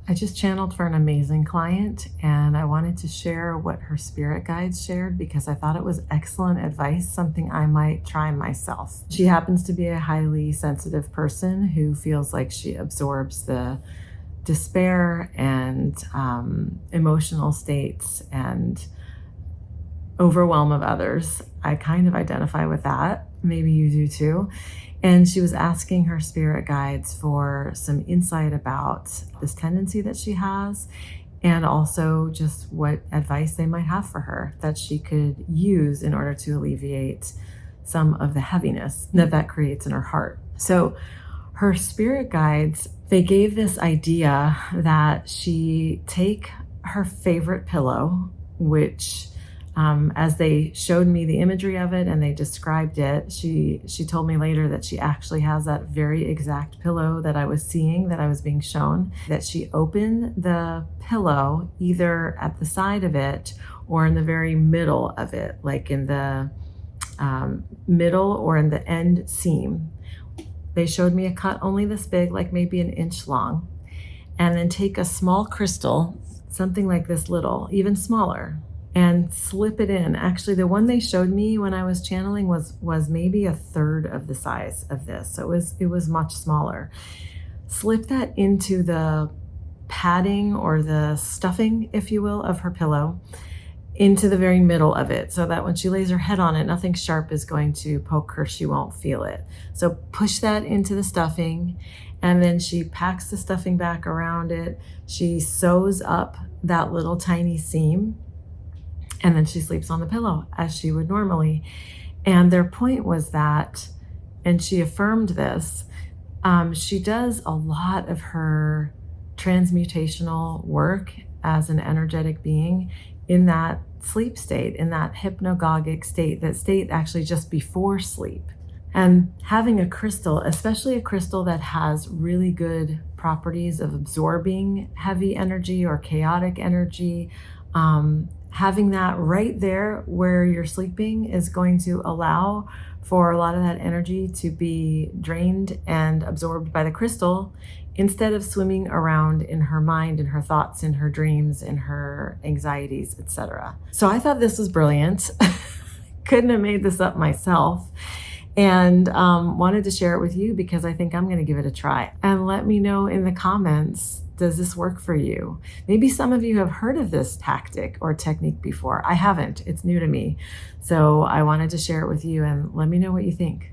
I just channeled for an amazing client, and I wanted to share what her spirit guides shared because I thought it was excellent advice, something I might try myself. She happens to be a highly sensitive person who feels like she absorbs the despair and emotional states and overwhelm of others. I kind of identify with that. Maybe you do too. And she was asking her spirit guides for some insight about this tendency that she has, and also just what advice they might have for her that she could use in order to alleviate some of the heaviness that creates in her heart. So her spirit guides, they gave this idea that she take her favorite pillow, which as they showed me the imagery of it and they described it, she told me later that she actually has that very exact pillow that I was seeing, that I was being shown, that she opened the pillow either at the side of it or in the very middle of it, like in the middle or in the end seam. They showed me a cut only this big, like maybe an inch long, and then take a small crystal, something like this little, even smaller, and slip it in. Actually, the one they showed me when I was channeling was maybe a third of the size of this. So it was much smaller. Slip that into the padding or the stuffing, if you will, of her pillow, into the very middle of it, so that when she lays her head on it, nothing sharp is going to poke her. She won't feel it. So push that into the stuffing, and then she packs the stuffing back around it. She sews up that little tiny seam, and then she sleeps on the pillow as she would normally. And their point was that, and she affirmed this, she does a lot of her transmutational work as an energetic being in that sleep state, in that hypnagogic state, that state actually just before sleep. And having a crystal, especially a crystal that has really good properties of absorbing heavy energy or chaotic energy, having that right there where you're sleeping is going to allow for a lot of that energy to be drained and absorbed by the crystal instead of swimming around in her mind, in her thoughts, in her dreams, in her anxieties, etc. So I thought this was brilliant. Couldn't have made this up myself, and wanted to share it with you because I think I'm going to give it a try. And let me know in the comments, does this work for you? Maybe some of you have heard of this tactic or technique before. I haven't. It's new to me. So I wanted to share it with you, and let me know what you think.